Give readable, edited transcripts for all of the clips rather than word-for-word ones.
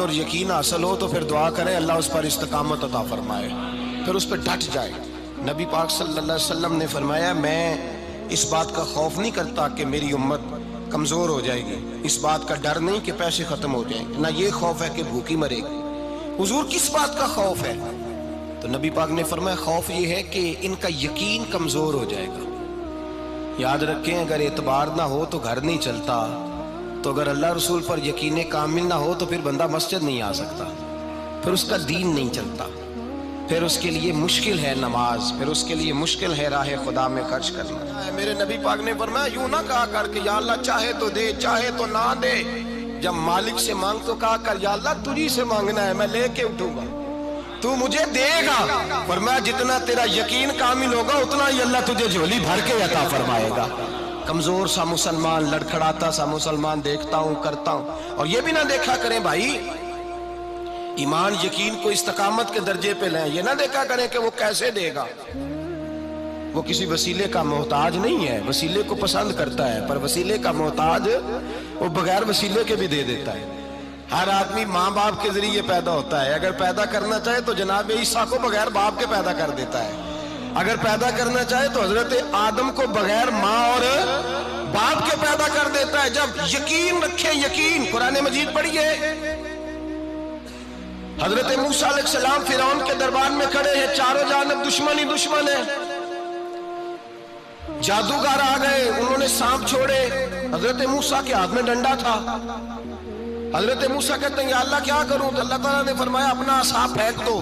اور یقین حاصل ہو تو پھر دعا کرے اللہ اس پر استقامت عطا فرمائے، پھر اس پہ ڈٹ جائے۔ نبی پاک صلی اللہ علیہ وسلم نے فرمایا میں اس بات کا خوف نہیں کرتا کہ میری امت کمزور ہو جائے گی، اس بات کا ڈر نہیں کہ پیسے ختم ہو جائیں گے، نہ یہ خوف ہے کہ بھوکی مرے گی۔ حضور کس بات کا خوف ہے؟ تو نبی پاک نے فرمایا خوف یہ ہے کہ ان کا یقین کمزور ہو جائے گا۔ یاد رکھیں اگر اعتبار نہ ہو تو گھر نہیں چلتا، تو اگر اللہ رسول پر یقین کامل نہ ہو تو پھر بندہ مسجد نہیں آ سکتا، پھر اس کا دین نہیں چلتا، پھر اس کے لیے مشکل ہے نماز، پھر اس کے لیے مشکل ہے راہ خدا میں خرچ کرنا۔ میرے نبی پاک نے فرمایا یوں نہ کہا کر کہ یا اللہ چاہے تو دے چاہے تو نہ دے، جب مالک سے مانگ تو کہا کر یا اللہ تجھی سے مانگنا ہے، میں لے کے اٹھوں گا، تو مجھے دے گا۔ فرمایا جتنا تیرا یقین کامل ہوگا اتنا ہی اللہ تجھے جھولی بھر کے عطا فرمائے گا۔ کمزور سا مسلمان، لڑکھڑاتا سا مسلمان دیکھتا ہوں کرتا ہوں، اور یہ بھی نہ دیکھا کریں بھائی ایمان یقین کو استقامت کے درجے پہ لیں، یہ نہ دیکھا کریں کہ وہ کیسے دے گا، وہ کسی وسیلے کا محتاج نہیں ہے، وسیلے کو پسند کرتا ہے، پر وسیلے کا محتاج وہ بغیر وسیلے کے بھی دے دیتا ہے۔ ہر آدمی ماں باپ کے ذریعے پیدا ہوتا ہے، اگر پیدا کرنا چاہے تو جناب عیسیٰ کو بغیر باپ کے پیدا کر دیتا ہے، اگر پیدا کرنا چاہے تو حضرت آدم کو بغیر ماں اور باپ کے پیدا کر دیتا ہے۔ جب یقین رکھیں، یقین قرآن مجید پڑھیے، حضرت موسیٰ علیہ السلام فرعون کے دربار میں کھڑے ہیں، چاروں جانب دشمن ہی دشمن ہے، جادوگر آ گئے، انہوں نے سانپ چھوڑے، حضرت موسیٰ کے ہاتھ میں ڈنڈا تھا۔ حضرت موسیٰ کہتے ہیں یا اللہ کیا کروں؟ تو اللہ تعالیٰ نے فرمایا اپنا عصا پھینک دو۔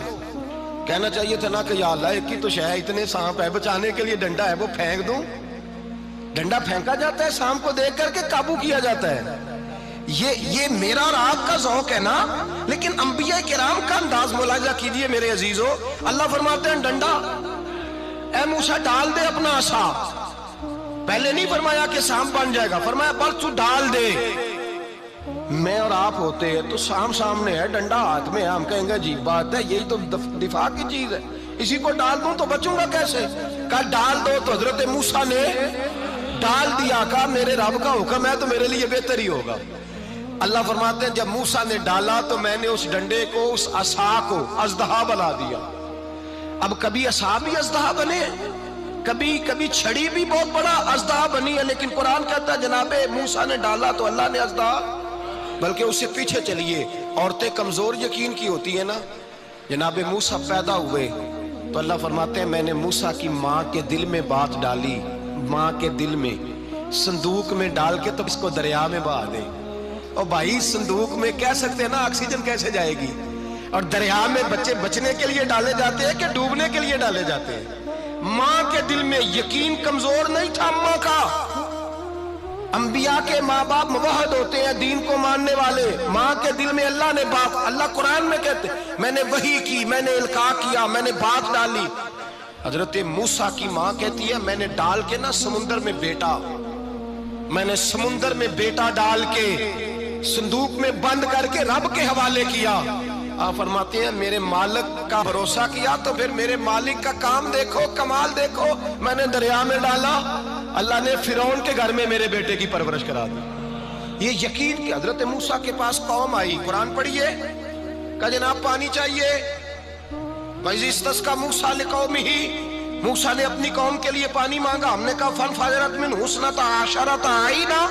کہنا چاہیے تھا نا کہ یا اللہ ایک ہی تو شے ہے، اتنے سانپ ہے، بچانے کے لیے ڈنڈا ہے وہ پھینک دوں؟ ڈنڈا پھینکا جاتا ہے، سانپ کو دیکھ کر کے قابو کیا جاتا ہے۔ یہ میرا اور آپ کا ذوق ہے نا، لیکن انبیاء کرام کا انداز ملاحظہ کیجئے میرے عزیزو۔ اللہ فرماتے ہیں ڈنڈا، اے موسیٰ ڈال دے اپنا عصا۔ پہلے نہیں فرمایا کہ سانپ بن جائے گا، فرمایا بس تو ڈال دے۔ میں اور آپ ہوتے ہیں تو سام سامنے ہے، ڈنڈا ہاتھ میں ہے، ہم کہیں گے عجیب بات ہے، یہی تو دفاع کی چیز ہے، اسی کو ڈال دوں تو بچوں گا کیسے؟ کہا ڈال دو، تو حضرت موسیٰ نے ڈال دیا، کہا میرے رب کا حکم ہے تو میرے لیے بہتر ہی ہوگا۔ اللہ فرماتے ہیں جب موسیٰ نے ڈالا تو میں نے اس ڈنڈے کو، اس عصا کو اژدہا بنا دیا۔ اب کبھی عصا بھی اژدہا بنے، کبھی چھڑی بھی بہت بڑا اژدہا بنی ہے، لیکن قرآن کہتا ہے جناب موسیٰ نے ڈالا تو اللہ نے اژدہا، بلکہ اس سے پیچھے چلیے، عورتیں کمزور یقین کی ہوتی ہیں نا۔ جناب موسیٰ پیدا ہوئے تو اللہ فرماتے ہیں میں نے موسیٰ کی ماں کے دل میں بات ڈالی، ماں کے دل میں صندوق میں ڈال کے تو اس کو دریا میں بہا دے۔ اور بھائی صندوق میں کہہ سکتے ہیں نا آکسیجن کیسے جائے گی، اور دریا میں بچے بچنے کے لیے ڈالے جاتے ہیں کہ ڈوبنے کے لیے ڈالے جاتے ہیں؟ ماں کے دل میں یقین کمزور نہیں تھا ماں کا۔ انبیاء کے ماں باپ موحد ہوتے ہیں، دین کو ماننے والے، ماں کے دل میں اللہ نے بات، اللہ قرآن میں کہتے میں نے وحی کی، میں نے القاء کیا، میں نے بات ڈالی۔ حضرت موسیٰ کی ماں کہتی ہے میں نے ڈال کے نا سمندر میں بیٹا، میں نے سمندر میں بیٹا ڈال کے صندوق میں بند کر کے رب کے حوالے کیا۔ آپ فرماتے ہیں میرے مالک کا بھروسہ کیا تو پھر میرے مالک کا کام دیکھو، کمال دیکھو، میں نے دریا میں ڈالا، اللہ نے فرعون کے گھر میں میرے بیٹے کی پرورش کرا دی۔ یہ یقین کہ حضرت موسیٰ کے پاس قوم آئی، قرآن پڑھیے، کہا جناب پانی چاہیے، وَإِذِ اسْتَسْقَىٰ مُوسَىٰ لِقَوْمِهِ، موسیٰ نے اپنی قوم کے لیے پانی مانگا، ہم نے کہا فَانْفَجَرَتْ مِنْهُ اثْنَتَا عَشَرَةَ عَيْنًا،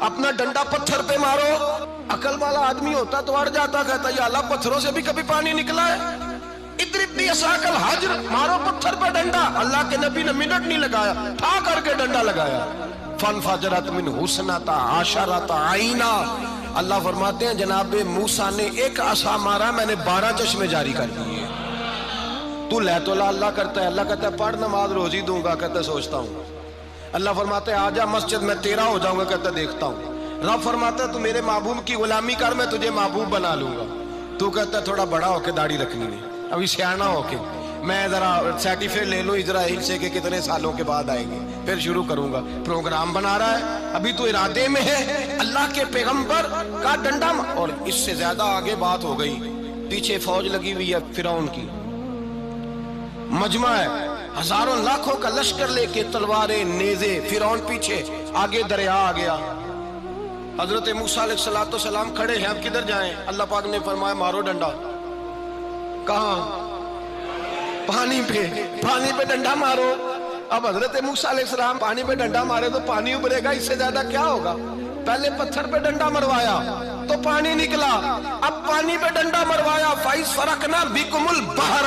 اپنا ڈنڈا پتھر پہ مارو۔ عقل والا آدمی ہوتا تو اڑ جاتا، کہتا یا اللہ پتھروں سے بھی کبھی پانی نکلا ہے؟ اضرب بعصاک الحجر، مارو پتھر پہ ڈنڈا۔ اللہ کے نبی نے منٹ نہیں لگایا، ٹھا کر کے ڈنڈا لگایا، فَانْفَجَرَتْ مِنْهُ اثْنَتَا عَشَرَةَ عَيْنًا۔ اللہ فرماتے ہیں جناب موسیٰ نے ایک عصا مارا، میں نے 12 چشمے جاری کر دیے۔ تو لے تو اللہ کرتا ہے، اللہ کہتا ہے پڑھ نماز روزی دوں گا، کہتا ہے سوچتا ہوں۔ اللہ فرماتا ہے آجا مسجد میں تیرا ہو جاؤں گا، کہتا ہے دیکھتا ہوں۔ رب فرماتا ہے تو میرے محبوب کی غلامی کر، میں تجھے محبوب بنا لوں گا۔ تو کہتا ہے تھوڑا بڑا ہو کے داڑھی رکھنی نہیں، ابھی سیانا ہو کے میں ذرا سرٹیفکیٹ لے لوں اسرائیل سے کہ کتنے سالوں کے بعد آئیں گے، پھر شروع کروں گا۔ پروگرام بنا رہا ہے، ابھی تو ارادے میں ہے۔ اللہ کے پیغمبر کا ڈنڈا، اور اس سے زیادہ آگے بات ہو گئی، پیچھے فوج لگی ہوئی ہے فرعون کی، مجمع ہے، ہزاروں لاکھوں کا لشکر لے کے، تلواریں نیزے، فرعون پیچھے، آگے دریا آ گیا۔ حضرت موسیٰ علیہ السلام کھڑے ہیں، اب کدھر جائیں؟ اللہ پاک نے فرمایا مارو ڈنڈا۔ کہاں؟ پانی پہ ڈنڈا مارو۔ اب حضرت موسیٰ علیہ السلام پانی پہ ڈنڈا مارے تو پانی ابھرے گا، اس سے زیادہ کیا ہوگا؟ پہلے پتھر پہ ڈنڈا مروایا تو پانی نکلا، اب پانی پہ ڈنڈا مروایا فَإِذْ فَرَقْنَا بِكُمُ الْبَحْرَ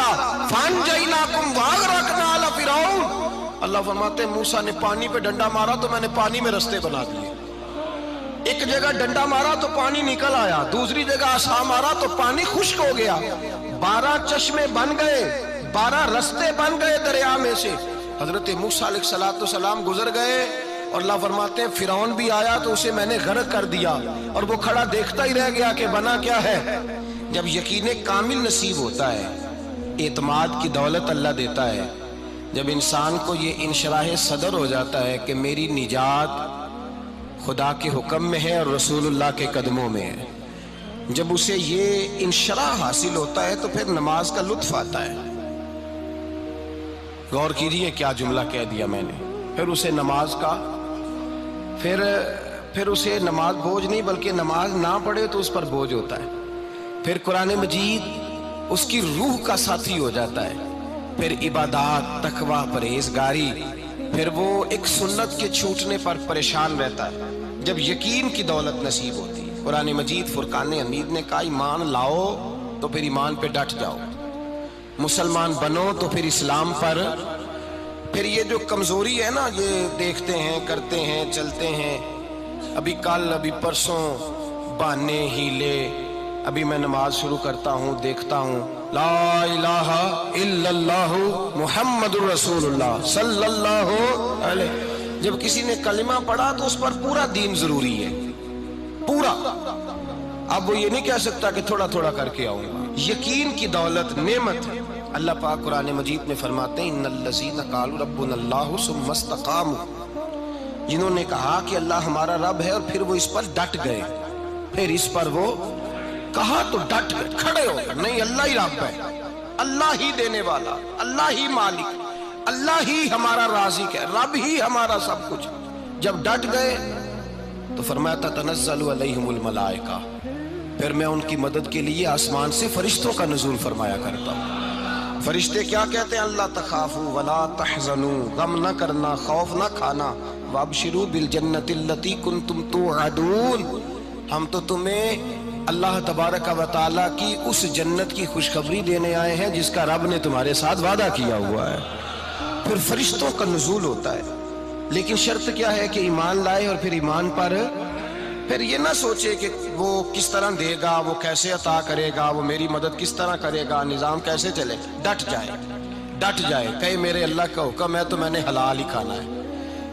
فَأَنْجَيْنَاكُمْ وَأَغْرَقْنَا آلَ فِرْعَوْنَ۔ اللہ فرماتے ہیں موسیٰ نے پانی پہ ڈنڈا مارا تو میں نے پانی میں رستے بنا دیے۔ ایک جگہ ڈنڈا مارا تو پانی نکل آیا، دوسری جگہ عصا مارا تو پانی خشک ہو گیا، 12 چشمے بن گئے، 12 رستے بن گئے دریا میں سے۔ حضرت موسیٰ علیہ السلام گزر گئے اور اللہ فرماتے ہیں فرعون بھی آیا تو اسے میں نے غرق کر دیا، اور وہ کھڑا دیکھتا ہی رہ گیا کہ بنا کیا ہے۔ جب یقین کامل نصیب ہوتا ہے، اعتماد کی دولت اللہ دیتا ہے، جب انسان کو یہ انشراح صدر ہو جاتا ہے کہ میری نجات خدا کے حکم میں ہے اور رسول اللہ کے قدموں میں ہے، جب اسے یہ انشراح حاصل ہوتا ہے تو پھر نماز کا لطف آتا ہے۔ غور کیجئے کیا جملہ کہہ دیا میں نے۔ پھر اسے نماز کا پھر اسے نماز بوجھ نہیں، بلکہ نماز نہ پڑھے تو اس پر بوجھ ہوتا ہے۔ پھر قرآن مجید اس کی روح کا ساتھی ہو جاتا ہے، پھر عبادات، تقوی، پرہیزگاری، پھر وہ ایک سنت کے چھوٹنے پر پریشان رہتا ہے۔ جب یقین کی دولت نصیب ہوتی ہے، قرآن مجید فرقان حمید نے کہا ایمان لاؤ تو پھر ایمان پہ ڈٹ جاؤ، مسلمان بنو تو پھر اسلام پر۔ پھر یہ جو کمزوری ہے نا، یہ دیکھتے ہیں، کرتے ہیں، چلتے ہیں، ابھی کل، ابھی پرسوں، بہانے، ہیلے، ابھی میں نماز شروع کرتا ہوں، دیکھتا ہوں لا الہ الا اللہ محمد الرسول اللہ صلی اللہ علیہ۔ جب کسی نے کلمہ پڑھا تو اس پر پورا دین ضروری ہے، پورا۔ اب وہ یہ نہیں کہہ سکتا کہ تھوڑا تھوڑا کر کے آؤں گا۔ یقین کی دولت نعمت ہے۔ اللہ پاک قرآن مجید میں فرماتے ہیں ان الذین قالوا ربنا اللہ ثم استقاموا، جنہوں نے کہا کہ اللہ ہمارا رب ہے اور پھر وہ اس پر ڈٹ گئے، پھر اس پر وہ کہا تو ڈٹ گئے، کھڑے ہو گئے، نہیں اللہ ہی رب ہے، اللہ ہی دینے والا، اللہ ہی مالک، اللہ ہی ہمارا رازق ہے، رب ہی ہمارا سب کچھ۔ جب ڈٹ گئے تو فرمایا تتنزل علیہم الملائکہ، پھر میں ان کی مدد کے لیے آسمان سے فرشتوں کا نزول فرمایا کرتا ہوں۔ فرشتے کیا کہتے ہیں؟ اللہ تخافوا ولا تحزنوا، غم نہ کرنا، خوف نہ کھانا، وابشروا بالجنۃ التی کنتم توعدون، ہم تو تمہیں اللہ تبارک و تعالیٰ کی اس جنت کی خوشخبری دینے آئے ہیں جس کا رب نے تمہارے ساتھ وعدہ کیا ہوا ہے۔ پھر فرشتوں کا نزول ہوتا ہے، لیکن شرط کیا ہے کہ ایمان لائے، اور پھر ایمان پر پھر یہ نہ سوچے کہ وہ کس طرح دے گا، وہ کیسے عطا کرے گا، وہ میری مدد کس طرح کرے گا، نظام کیسے چلے۔ ڈٹ جائے، کہے میرے اللہ کا حکم ہے تو میں نے حلال ہی کھانا ہے،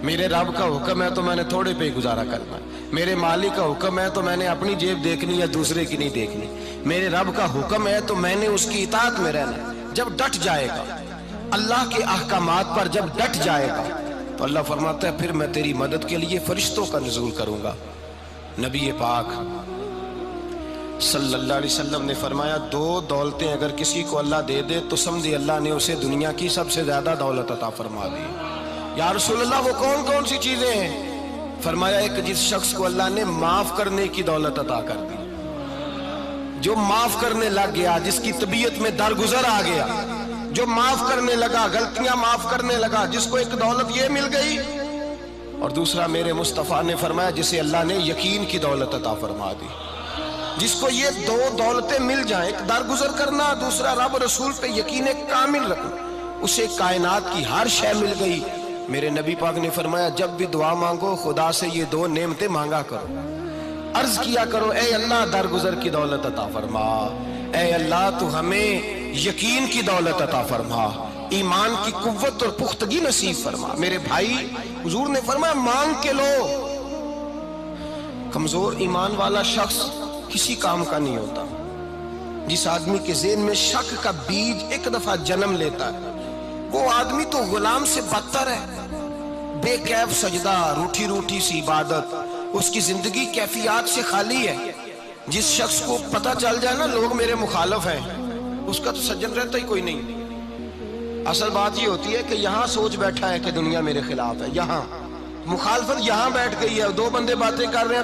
میرے رب کا حکم ہے تو میں نے تھوڑے پہ گزارا کرنا ہے، میرے مالک کا حکم ہے تو میں نے اپنی جیب دیکھنی یا دوسرے کی نہیں دیکھنی، میرے رب کا حکم ہے تو میں نے اس کی اطاعت میں رہنا۔ جب ڈٹ جائے گا اللہ کے احکامات پر، جب ڈٹ جائے گا تو اللہ فرماتا ہے پھر میں تیری مدد کے لیے فرشتوں کا نزول کروں گا۔ نبی پاک صلی اللہ علیہ وسلم نے فرمایا 2 دولتیں اگر کسی کو اللہ دے دے تو سمجھے اللہ نے اسے دنیا کی سب سے زیادہ دولت عطا فرما دی۔ یا رسول اللہ وہ کون کون سی چیزیں ہیں؟ فرمایا ایک جس شخص کو اللہ نے معاف کرنے کی دولت عطا کر دی، جو معاف کرنے لگ گیا، جس کی طبیعت میں درگزر آ گیا، جو معاف کرنے لگا، غلطیاں معاف کرنے لگا، جس کو ایک دولت یہ مل گئی۔ اور دوسرا میرے مصطفیٰ نے فرمایا جسے اللہ نے یقین کی دولت عطا فرما دی۔ جس کو یہ 2 دولتیں مل جائیں، ایک درگزر کرنا، دوسرا رب رسول پہ یقین کامل رکھنا، اسے کائنات کی ہر شے مل گئی۔ میرے نبی پاک نے فرمایا جب بھی دعا مانگو خدا سے یہ 2 نعمتیں مانگا کرو، عرض کیا کرو اے اللہ درگزر کی دولت عطا فرما، اے اللہ تو ہمیں یقین کی دولت عطا فرما، ایمان کی قوت اور پختگی نصیب فرما۔ میرے بھائی حضور نے فرمایا مانگ کے لو۔ کمزور ایمان والا شخص کسی کام کا نہیں ہوتا۔ جس آدمی کے ذہن میں شک کا بیج ایک دفعہ جنم لیتا ہے وہ آدمی تو غلام سے بدتر ہے۔ بے کیف سجدہ، روٹھی روٹھی سی عبادت، اس کی زندگی کیفیات سے خالی ہے۔ جس شخص کو پتہ چل جائے نا لوگ میرے مخالف ہیں، اس کا تو سجن رہتا ہی کوئی نہیں۔ اصل بات یہ ہوتی ہے کہ یہاں سوچ بیٹھا ہے کہ دنیا میرے خلاف ہے، یہاں مخالفت یہاں بیٹھ گئی ہے، 2 بندے باتیں کر رہے ہیں